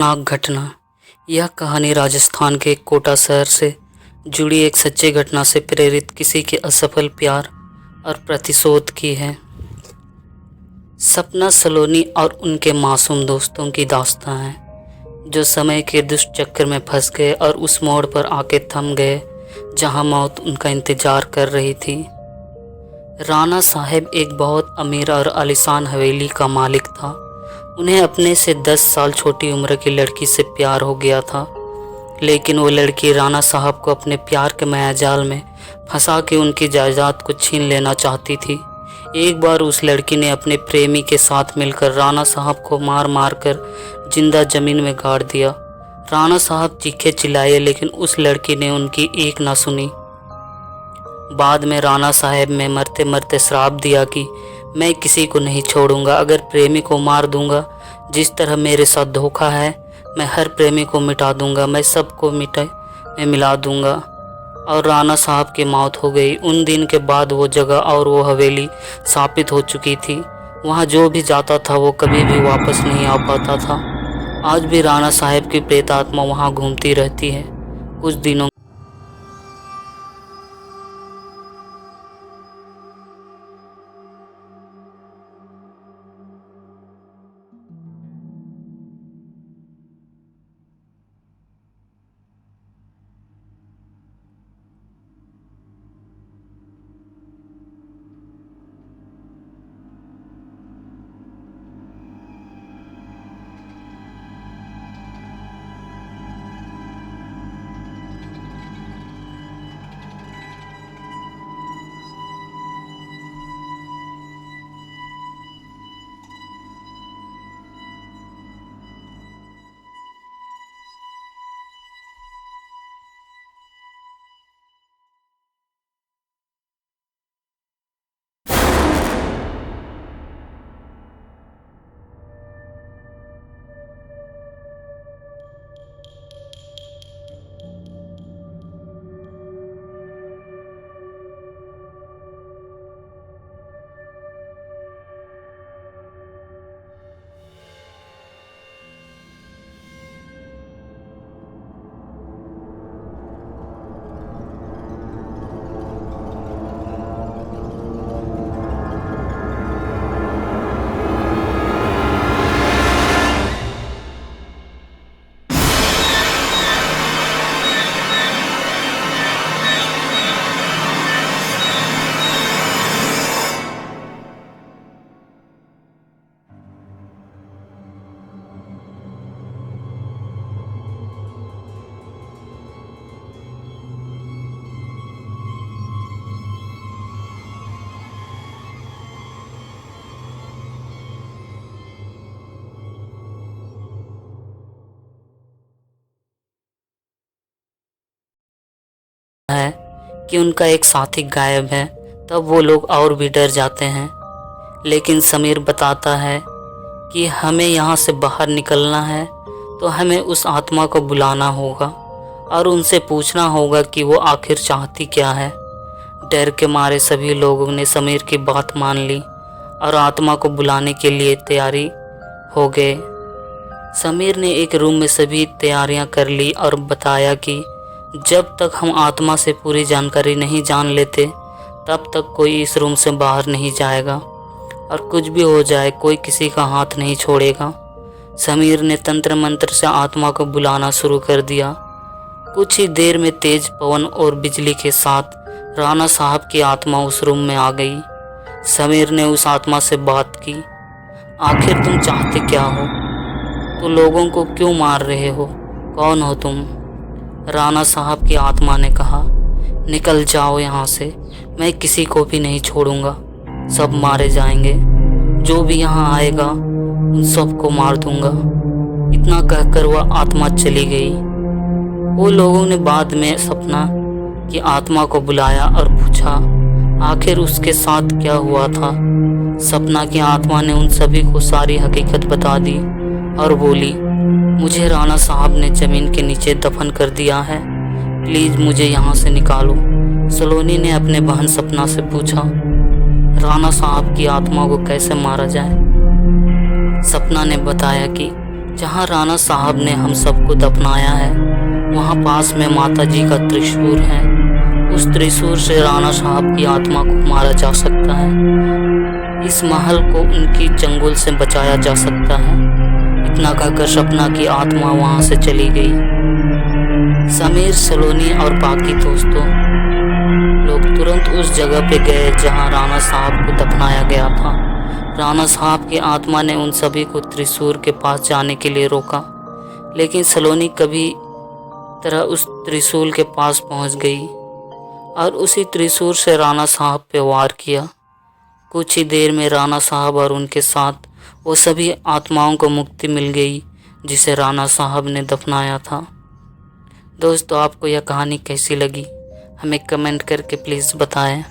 नाक घटना। यह कहानी राजस्थान के कोटा शहर से जुड़ी एक सच्ची घटना से प्रेरित किसी के असफल प्यार और प्रतिशोध की है। सपना सलोनी और उनके मासूम दोस्तों की दास्तां है जो समय के दुष्ट चक्कर में फंस गए और उस मोड़ पर आके थम गए जहां मौत उनका इंतजार कर रही थी। राणा साहब एक बहुत अमीर और आलीशान हवेली का मालिक था। उन्हें अपने से 10 साल छोटी उम्र की लड़की से प्यार हो गया था, लेकिन वो लड़की राणा साहब को अपने प्यार के मायाजाल में फंसा के उनकी जायदाद को छीन लेना चाहती थी। एक बार उस लड़की ने अपने प्रेमी के साथ मिलकर राणा साहब को मार मार कर जिंदा जमीन में गाड़ दिया। राणा साहब चीखे चिल्लाए, लेकिन उस लड़की ने उनकी एक ना सुनी। बाद में राणा साहब ने मरते मरते श्राप दिया कि मैं किसी को नहीं छोड़ूंगा। अगर प्रेमी को मार दूंगा, जिस तरह मेरे साथ धोखा है, मैं हर प्रेमी को मिटा दूंगा, मैं सबको मिटा में मिला दूंगा। और राणा साहब की मौत हो गई। उन दिन के बाद वो जगह और वो हवेली स्थापित हो चुकी थी। वहाँ जो भी जाता था वो कभी भी वापस नहीं आ पाता था। आज भी राणा साहब की प्रेतात्मा वहाँ घूमती रहती है। कुछ दिनों है कि उनका एक साथी गायब है, तब वो लोग और भी डर जाते हैं। लेकिन समीर बताता है कि हमें यहाँ से बाहर निकलना है तो हमें उस आत्मा को बुलाना होगा और उनसे पूछना होगा कि वो आखिर चाहती क्या है। डर के मारे सभी लोगों ने समीर की बात मान ली और आत्मा को बुलाने के लिए तैयारी हो गए। समीर ने एक रूम में सभी तैयारियां कर ली और बताया कि जब तक हम आत्मा से पूरी जानकारी नहीं जान लेते, तब तक कोई इस रूम से बाहर नहीं जाएगा और कुछ भी हो जाए कोई किसी का हाथ नहीं छोड़ेगा। समीर ने तंत्र मंत्र से आत्मा को बुलाना शुरू कर दिया। कुछ ही देर में तेज पवन और बिजली के साथ राणा साहब की आत्मा उस रूम में आ गई। समीर ने उस आत्मा से बात की, आखिर तुम चाहते क्या हो? तो लोगों को क्यों मार रहे हो? कौन हो तुम? राणा साहब की आत्मा ने कहा, निकल जाओ यहाँ से, मैं किसी को भी नहीं छोड़ूंगा, सब मारे जाएंगे, जो भी यहाँ आएगा उन सबको मार दूंगा। इतना कहकर वह आत्मा चली गई। वो लोगों ने बाद में सपना की आत्मा को बुलाया और पूछा आखिर उसके साथ क्या हुआ था। सपना की आत्मा ने उन सभी को सारी हकीकत बता दी और बोली, मुझे राणा साहब ने जमीन के नीचे दफन कर दिया है, प्लीज मुझे यहाँ से निकालो। सलोनी ने अपने बहन सपना से पूछा, राणा साहब की आत्मा को कैसे मारा जाए? सपना ने बताया कि जहाँ राणा साहब ने हम सबको दफनाया है वहाँ पास में माता जी का त्रिशूल है। उस त्रिशूल से राणा साहब की आत्मा को मारा जा सकता है। इस महल को उनकी चंगुल से बचाया जा सकता है। इतना कहकर सपना की आत्मा वहाँ से चली गई। समीर, सलोनी और बाकी दोस्तों लोग तुरंत उस जगह पे गए जहाँ राणा साहब को दफनाया गया था। राणा साहब की आत्मा ने उन सभी को त्रिशूल के पास जाने के लिए रोका, लेकिन सलोनी कभी तरह उस त्रिशूल के पास पहुंच गई और उसी त्रिशूल से राणा साहब पे वार किया। कुछ ही देर में राणा साहब और उनके साथ वो सभी आत्माओं को मुक्ति मिल गई जिसे राणा साहब ने दफनाया था। दोस्तों, आपको यह कहानी कैसी लगी हमें कमेंट करके प्लीज़ बताएं।